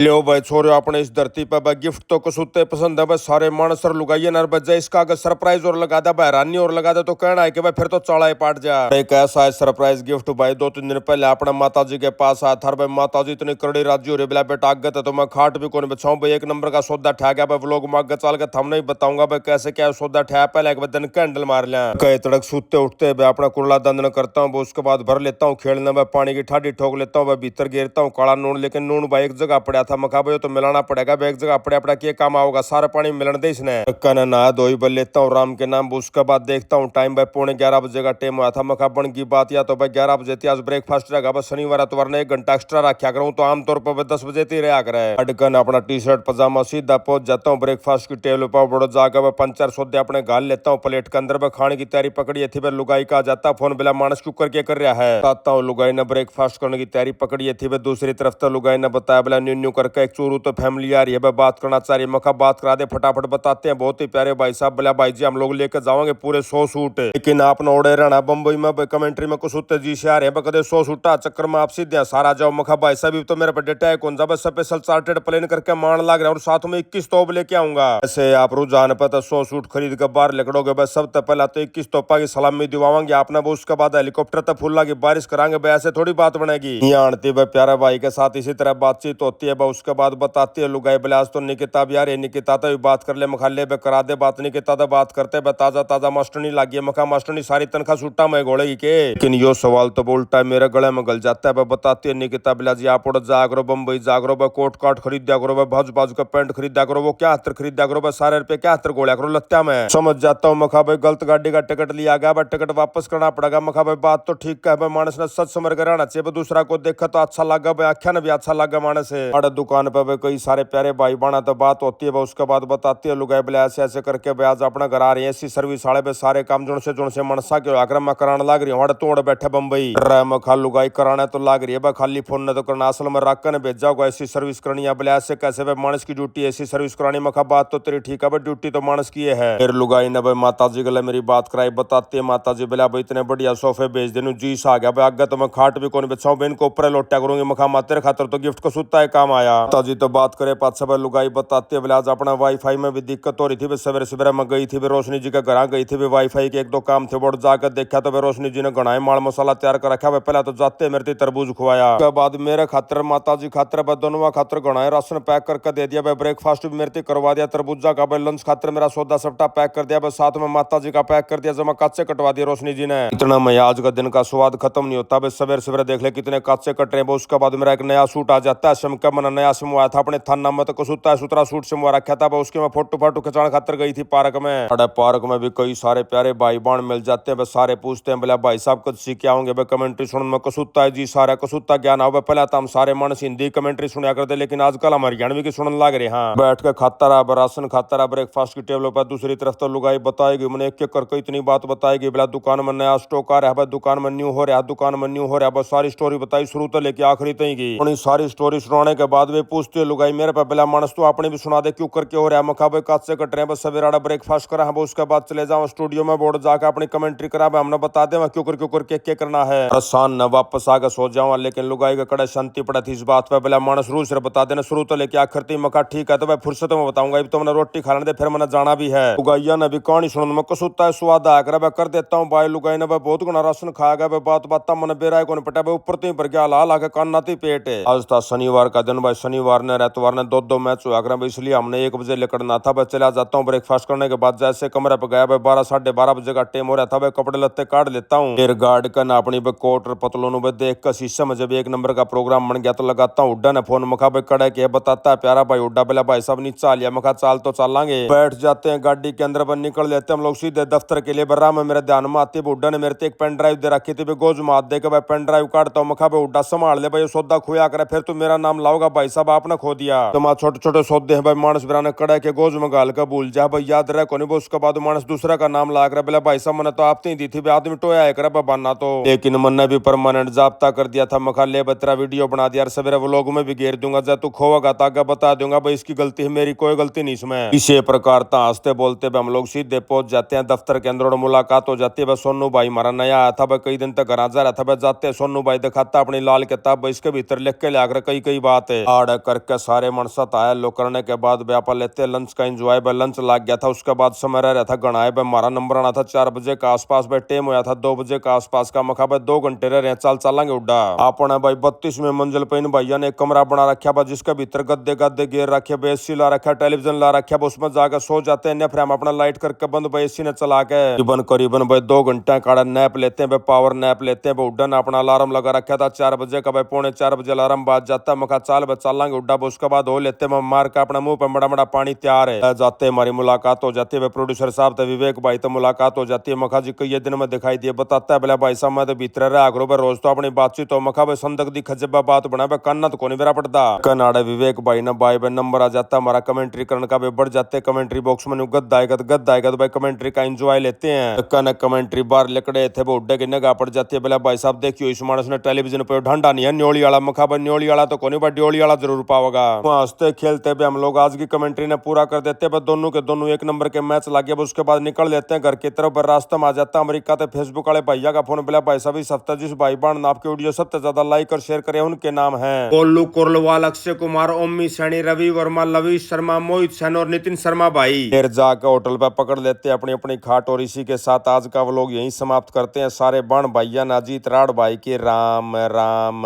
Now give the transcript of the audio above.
लियो भाई छोरे अपने इस धरती पे भाई गिफ्ट तो कसुते पसंद है भाई सारे मानस और लुगाइए नर बजा इसका अगर सरप्राइज और लगा दे हैरानी और लगा दे तो कहना है कि भाई फिर तो चौड़ा ही पाट जा। एक ऐसा है सरप्राइज गिफ्ट भाई 2-3 दिन पहले अपने माता जी के पास आया था भाई माता जी इतनी कड़ी राजी हो रही बिला बेटा आगे तो मैं खाट भी कौन बिछाऊं भाई एक नंबर का सौदा ठा गया भाई व्लॉग में आगे चल के थम नहीं बताऊंगा भाई कैसे क्या सौदा ठा पहले एक दिन कैंडल मार लिया कई तड़क सूते उठते भाई अपना कुल्ला दंदन करता हूँ उसके बाद भर लेता हूँ खेलने में पानी की ठाडी ठोक लेता हूँ भाई भीतर गिरता हूँ काला नून लेकिन नून भाई एक जगह पड़ा था मखा भाई तो मिलाना पड़ेगा एक जगह अपने अपना क्या काम आओगा सारा पानी मिलन दे इसने कन नहा धोई बल लेता हूँ राम के नाम उसके बाद देखता हूँ टाइम भाई 11:15 बजे का टाइम हुआ था मखा बन की बात या तो भाई 11 बजे थी आज ब्रेकफास्ट रहेगा बस शनिवार तो वरना 1 घंटा एक्स्ट्रा रखा करूँ तो आमतौर पर 10 बजे थी रहा करे अटकन अपना टी शर्ट पजामा सीधा पहुंच जाता हूँ ब्रेकफास्ट की टेबल पर बड़ो जाकर वह 5-4 सौदे अपने गाल लेता हूँ प्लेट के अंदर वह खाने की तैयारी पकड़ी थी वह लुगाई का जाता फोन बिला मानस कुकर के कर रहा है आता हूँ लुगाई ने ब्रेकफास्ट करने की तैयारी पकड़ी थी वह दूसरी तरफ तो लुगाई ने बताया बिला न्यू न्यू करके एक चूरू तो फैमिली आ रही है बात करना चाह रही है मखा बात करा दे फटाफट बताते हैं बहुत ही प्यारे भाई साहब बोला भाई जी हम लोग लेकर जाओगे पूरे 100 सूट लेकिन आप ओड़े रहना बम्बई में कमेंट्री में कुछ उत्ते जी से आ रहे हैं कदे 100 सूटा चक्कर में आप सीधे सारा जाओ मखा भाई साहब तो मेरे पे डेटा है कौन सा बस स्पेशल चार्टेड प्लेन करके मान लग रहा है और साथ में 21 तोप लेके आऊंगा ऐसे आप रुझान पर तो 100 सूट खरीद कर बाहर निकलोगे बस सब तो पहला तो 21 तोपा की सलामी दिवाएंगे आपने वो उसके बाद हेलीकॉप्टर तक फुल्ला की बारिश कराएंगे भाई ऐसे थोड़ी बात बनेगी यहाँ आनती भाई प्यारा भाई के साथ इसी तरह बातचीत होती है भाई उसके बाद बताती है लुगाई बिलास तो निकिता भी यार निकिता तो बात कर ले मखाले बे करा दे बात निकिता तो बात करते बे ताजा ताजा मास्टरनी लागी मखा मास्टरनी सारी तनखा सूटा में घोड़ेगी के लेकिन यो सवाल तो बोलता है मेरे गले में गल जाता है बताती है निकिता बिला जी आप जागरो बम्बई जागरो बे कोट काट खरीदा करो बे भाज बाजू का पैंट खरीदा करो वो क्या हतर खरीदा करो बे सारे रुपए क्या हतर गोलिया करो लत्या में समझ जाता हूँ मखा भाई गलत गाड़ी का टिकट लिया गया बे टिकट वापस करना पड़ेगा मखा भाई बात तो ठीक है मानस ने सच समझ कर रहना चाहिए दूसरा को देखा तो अच्छा लगा भाई आख्या ने भी अच्छा लगा मानस है बड़े दुकान पे कई सारे प्यारे भाई बना तो बात होती है उसके बाद बताती है लुगाई बोले ऐसे ऐसे करके भाई आज अपना घर आ रही है ऐसी सर्विस वाले पे सारे काम जुड़ से मनसा के आग्रह में कराने लग रही है तोड़ बैठे बम्बई मखा लुगाई कराने तो लग रही है खाली फोन ने तो करना असल में राका ने भेजा होगा ऐसी सर्विस करनी है बोले ऐसे कैसे भाई मानस की ड्यूटी ऐसी सर्विस करानी मखा बात तो तेरी ठीक है भाई ड्यूटी तो मानस की है फिर लुगाई ने भाई माता जी गले मेरी बात कराई बताती है माता जी बोला भाई इतने बढ़िया सोफे भेज देनु जी आ गया भाई आगे तो मैं खाट भी कौन बिछाऊं भाई इनको ऊपर लोटा करूंगी मखा तेरे खातर तो गिफ्ट को सुता है काम आया माता जी तो बात करे पाछा भाई लुगाई बताती है बोले आज अपना वाईफाई में भी दिक्कत हो रही थी सवेरे सवेरे में गई थी रोशनी जी के घर गई थी वाईफाई के 1-2 काम थे बोर्ड जाकर देखा तो रोशनी जी ने घना माल मसाला तैयार कर रखा पहले तो जाते मेरे तरबूज खुआया उसके बाद मेरे खातर माता जी खातर दोनों खातर घना राशन पैक करके दे दिया ब्रेकफास्ट भी मेरे करवा दिया तरबूजा का लंच खातर मेरा सौदा सप्टा पैक कर दिया साथ में माता जी का पैक कर दिया जमा काचे कटवा दिया रोशनी जी ने इतना मैं आज का दिन का स्वाद खत्म नहीं होता सवेरे सवेरे देख ले कितने काचे कट रहे उसके बाद मेरा एक नया सूट आ जाता है शम का मैंने नया सिमवाया था अपने थाना में तो कुछ सुतरा सूट सिमवा रखा था उसके मैं फोटो फाटो खिंचाने खातर गई थी पार्क में बड़े पार्क में भी कई सारे प्यारे भाई बहन मिल जाते हैं सारे पूछते हैं बोला भाई साहब कुछ सीख आओगे कमेंट्री सुन में कसूता है जी सारा कसूता ज्ञान हो पहले तो हम सारे मानस हिंदी कमेंट्री सुना करते लेकिन आजकल हम हरियाणवी की सुनने लग रहे हाँ बैठ के खाता रहा राशन खाता रहा ब्रेकफास्ट की टेबल पर दूसरी तरफ तो लुगाई बताएगी मैंने एक एक करके इतनी बात बताएगी बोला दुकान में नया स्टॉक आ रहा है दुकान में न्यू हो रहा है दुकान में न्यू हो रहा है बस सारी स्टोरी बताई शुरू तो लेके आखिरी तक की सारी स्टोरी सुनाने के बाद वे पूछते लुगाई मेरे पे बिला मानस तो आपने भी सुना दे क्यों करके हो रहा है मखा भाई काच से कट रहे हैं बस सवेरा ब्रेकफास्ट करा है उसके बाद चले जाओ स्टूडियो में बोर्ड जाकर अपनी कमेंट्री करा हमने बता दे क्यों करके क्या करना है आसान न वापस आकर सो जाऊं लेकिन लुगाई का कड़े शांति पड़ा थी इस बात पे बिला मानस रू से बता देना शुरू तो लेके आखिर तक मखा ठीक है तो भाई फुर्सत में बताऊंगा तो मैंने रोटी खा दे फिर मैंने जाना भी है लुगाइया ने भी कहानी सुनने में कसूता है स्वाद आकर कर देता हूँ भाई लुगाई ने बहुत गुना राशन खाया गया बात बात मन बेरा कौन पटा ऊपर तो भर गया ला के कान नाती पेट है आज था शनिवार का दिन भाई शनिवार ने रतवार ने 2-2 मैच हुआ कर इसलिए हमने 1 बजे लेकर था भाई चला जाता हूँ ब्रेकफास्ट करने के बाद जैसे कमरे पे गया भाई 12-12:30 बजे का टाइम हो रहा था भाई कपड़े लत्ते काट लेता हूँ फिर गार्ड का ना अपनी कोट और पतलों में देख कर शीशे में जब 1 नंबर का प्रोग्राम बन गया तो लगाता हूँ उड्डा ने फोन मखा भाई कड़े के बताता है प्यारा भाई उड्डा बोला भाई सब नीचे आ लिया मखा चाल तो चलांगे बैठ जाते हैं गाड़ी के अंदर निकल लेते हम लोग सीधे दफ्तर के लिए बर्रा में मेरे ध्यान में आती उड्डा ने मेरे एक पेन ड्राइव दे रखी थी गोज मात दे के भाई पेन ड्राइव काटता हूँ मखा भाई उड्डा संभाल ले भाई सौदा खुया करे फिर तू मेरा नाम लाओगा भाई साहब आपने खो दिया तो मां छोटे छोटे सौदे हैं भाई मानस बिराने कड़े के गोज में गाल का भूल जा भाई याद रहे कोनी उसके बाद मानस दूसरा का नाम ला कर बोला भाई साहब मैंने तो आप दी थी आदमी टोया है करे बनना तो लेकिन मैंने भी परमानेंट जाब्ता कर दिया था मखा ले बतरा वीडियो बना दिया सवेरे व्लॉग में भी घेर दूंगा जब तू खोगा तागा बता दूंगा भाई इसकी गलती है मेरी कोई गलती नहीं इसमें इसी प्रकार था हंसते बोलते हम लोग सीधे पहुंच जाते हैं दफ्तर के अंदर मुलाकात हो जाती है सोनू भाई हमारा नया आया था भाई कई दिन तक घर जा रहा था भाई जाते सोनू भाई दिखाता अपनी लाल किताब इसके भीतर लिख के लाकर कई बात है आड़ करके सारे मनसत आए लो करने के बाद व्यापार लेते लंच का एंजॉय भाई लंच लाग गया था। उसके बाद समय रह रहा था गणाए भाई हमारा नंबर आना था 4 बजे के आसपास भाई टाइम होया था 2 बजे के आसपास का मखा भाई 2 घंटे रह रहे चल चलेंगे उड्डा आपने भाई 32वें मंजिल पे इन भैया ने एक कमरा बना रखा भाई जिसके भीतर गद्दे गद्दे गेर रखे भाई एसी ला रखा टेलीविजन ला रखा उसमें जाकर सो जाते हैं फिर हम अपना लाइट करके बंद भाई एसी ने चला के करीबन भाई 2 घंटे काड़ा नैप लेते हैं भाई पावर नैप लेते हैं भाई उड्डा अपना अलार्म लगा रखा था 4 बजे का भाई 3:45 अलार्म बाज जाता मखा चाल भाई चलेंगे उड्डा उसके बाद हो लेते हैं मार का अपना मुंह पे बड़ा बड़ा पानी तैयार है जाते हमारी मुलाकात हो जाती है प्रोड्यूसर साहब तो विवेक भाई तो मुलाकात हो जाती है मखा जी कई दिन में दिखाई दिए बताता है बोला भाई साहब मैं तो भीतर रहा करो भाई रोज तो अपनी बातचीत हो मखा भाई संदक दी खजबा बात बना भाई कन्ना तो कोनी मेरा पड़ता कनाडा विवेक भाई ना भाई भाई नंबर आ जाता हमारा कमेंट्री करने का भी बढ़ जाते कमेंट्री बॉक्स में गद्दा आएगा तो भाई कमेंट्री का एंजॉय लेते हैं कन कमेंट्री बार लिकड़े थे वो उड्डे की निगाह पड़ जाती है बोला भाई साहब देखियो इस मानस ने टेलीविजन पे ढंडा नहीं है न्योली वाला मखा भाई न्योली वाला तो कोनी भाई ड्योली वाला जरूर पाओगा हंसते खेलते भी हम लोग आज की कमेंट्री ने पूरा कर देते हैं दोनों के दोनों एक नंबर के मैच लगे उसके बाद निकल लेते हैं घर की तरफ रास्ता में आ जाता है अमेरिका तो फेसबुक वाले भैया का फोन बोला भाई साहब इस हफ्ते जिस भाई बहन आपके वीडियो सबसे ज्यादा लाइक और शेयर करे उनके नाम है कोल्लू कोरलवाल अक्षय कुमार ओमी सैनी रवि वर्मा लवीश शर्मा मोहित सैन और नितिन शर्मा भाई फिर जाकर होटल पे पकड़ लेते हैं अपनी अपनी खाट और इसी के साथ आज का व्लॉग यहीं समाप्त करते हैं सारे बहन भैया नाजीत राड़ भाई के राम राम